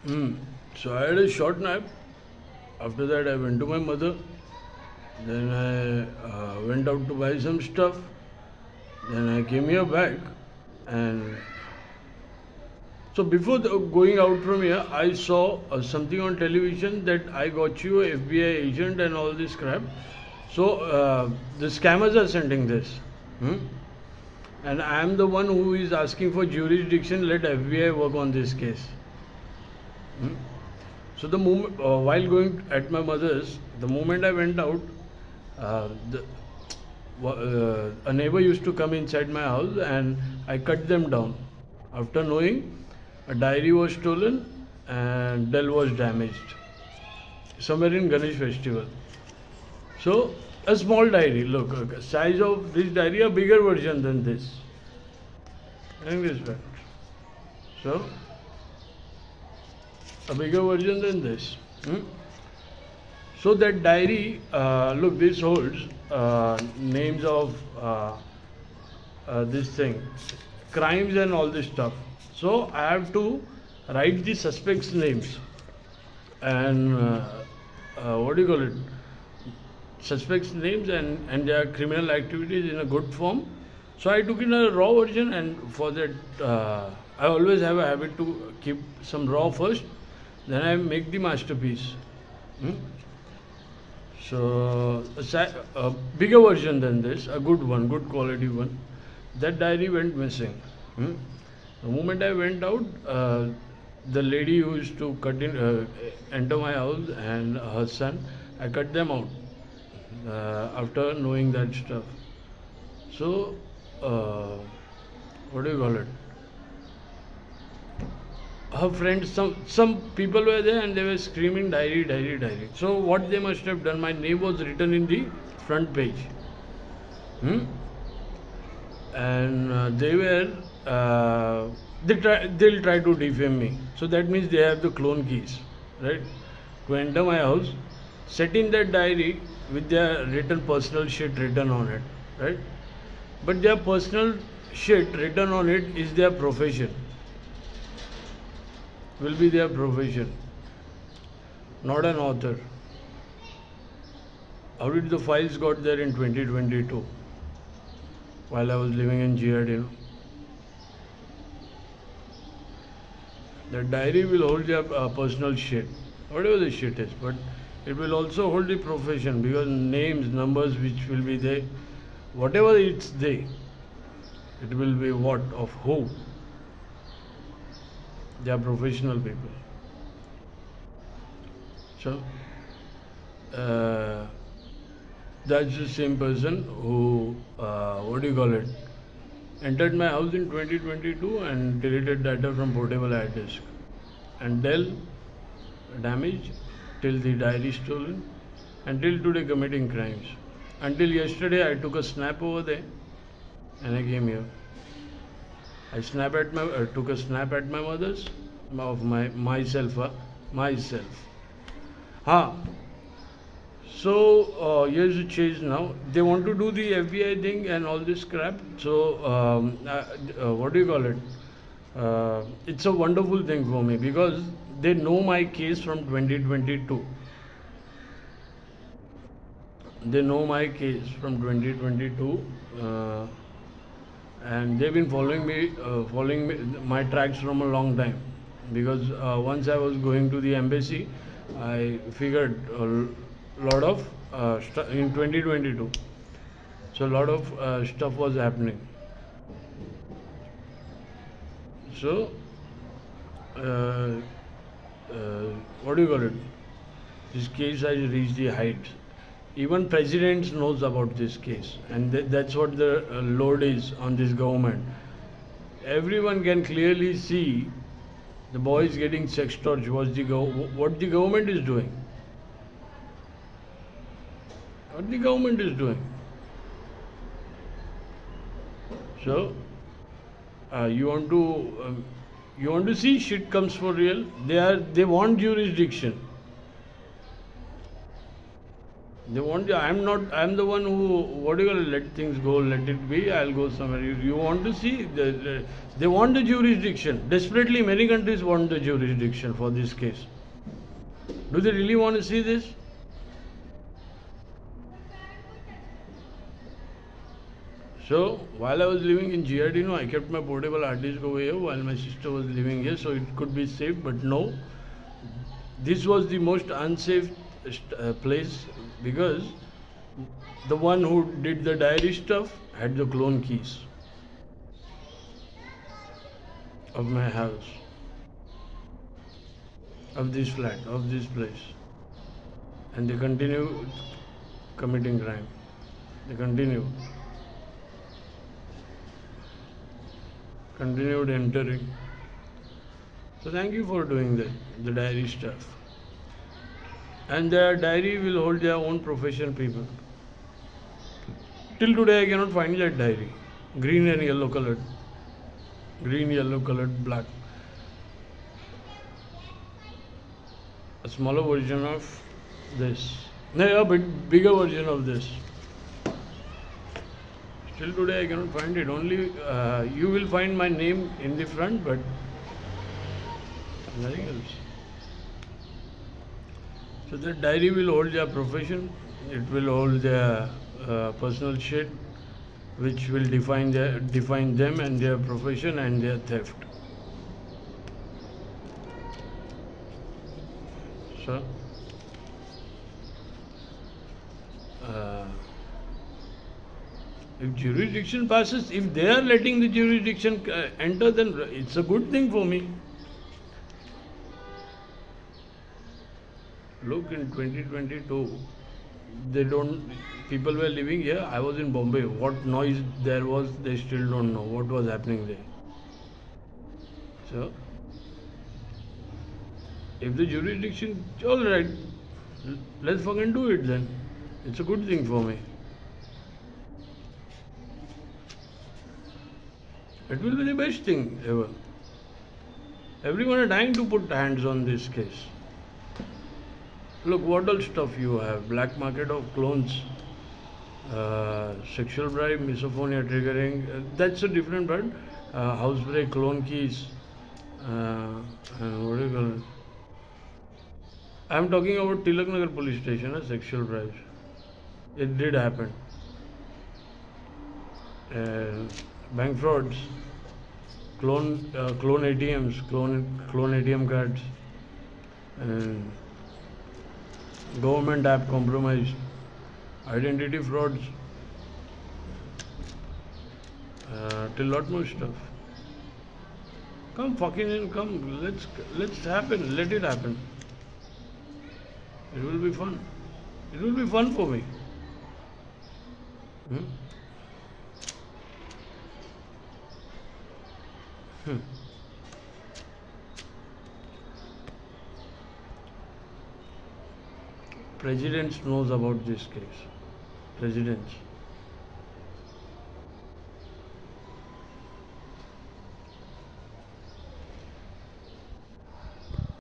Hmm. So I had a short nap. After that, I went to my mother. Then I went out to buy some stuff. Then I came here back, and so before going out from here, I saw something on television that I got you a FBI agent and all this crap. So the scammers are sending this. Hmm? And I am the one who is asking for jurisdiction. Let FBI work on this case. Hmm? So the moment while going at my mother's, the moment I went out, uh, the, a neighbor used to come inside my house, and I cut them down. After knowing a diary was stolen and Dell was damaged somewhere in Ganesh festival. So a small diary, look, size of this diary, a bigger version than this. English friend. So a bigger version than this. Hmm? So that diary, look, this holds names of this thing, crimes and all this stuff. So I have to write the suspects' names and what do you call it? Suspects' names and their criminal activities in a good form. So I took in a raw version, and for that I always have a habit to keep some raw first, then I make the masterpiece. Hmm? So a bigger version than this, a good one, good quality one. That diary went missing. Hmm? The moment I went out, the lady who used to enter my house and her son, I cut them out after knowing that stuff. So, what do you call it? Her friends, some people were there and they were screaming diary, diary, diary. So what they must have done, my name was written in the front page. Hmm? And they'll try to defame me. So that means they have the clone keys, right? To enter my house, set in that diary with their written personal shit written on it, right? But their personal shit written on it is their profession. Will be their profession, not an author. How did the files got there in 2022 while I was living in GRD? The diary will hold their personal shit, whatever the shit is, but it will also hold the profession, because names, numbers which will be there, whatever it's there, it will be what, of who? They are professional people. So that's the same person who, what do you call it, entered my house in 2022 and deleted data from portable hard disk. And Dell damaged, till the diary stolen, until today committing crimes. Until yesterday I took a snap over there and I came here. I took a snap at my mother's, of myself. So here's the chase now. They want to do the FBI thing and all this crap. So what do you call it? It's a wonderful thing for me, because they know my case from 2022. They know my case from 2022. And they've been following my tracks from a long time, because once I was going to the embassy, I figured a lot of in 2022, so a lot of stuff was happening. So what do you call it, this case has reached the heights. Even presidents knows about this case, and that's what the load is on this government. Everyone can clearly see the boys getting sex torch. What the government is doing. What the government is doing. So you want to see shit comes for real. They want jurisdiction. They want you. I'm not. I'm the one who. What do you call it? Let things go. Let it be. I'll go somewhere. You want to see? They want the jurisdiction. Desperately, many countries want the jurisdiction for this case. Do they really want to see this? So while I was living in Giardino, I kept my portable hard disk over here while my sister was living here, so it could be safe. But no, this was the most unsafe place because the one who did the diary stuff had the clone keys of my house, of this flat, of this place, and they continue committing crime. They continued entering. So thank you for doing that, the diary stuff. And their diary will hold their own profession people. Till today I cannot find that diary. Green and yellow colored. Green, yellow colored, black. A smaller version of this. No, a bit bigger version of this. Till today I cannot find it. Only you will find my name in the front, but nothing else. So that diary will hold their profession. It will hold their personal shit, which will define them and their profession and their theft. So if jurisdiction passes, if they are letting the jurisdiction enter, then it's a good thing for me. Look, in 2022, people were living here. I was in Bombay. What noise there was, they still don't know what was happening there. So, if the jurisdiction, all right, let's fucking do it then. It's a good thing for me. It will be the best thing ever. Everyone is dying to put hands on this case. Look, what all stuff you have. Black market of clones, sexual bribe, misophonia triggering. That's a different part. Housebreak, clone keys. And what do you call it? I'm talking about Tilaknagar police station, sexual bribes. It did happen. Bank frauds, clone ATMs, clone ATM cards, and government app compromised, identity frauds, till lot more stuff. Come fucking in, come, let's happen, let it happen. It will be fun. It will be fun for me. Presidents knows about this case. Presidents.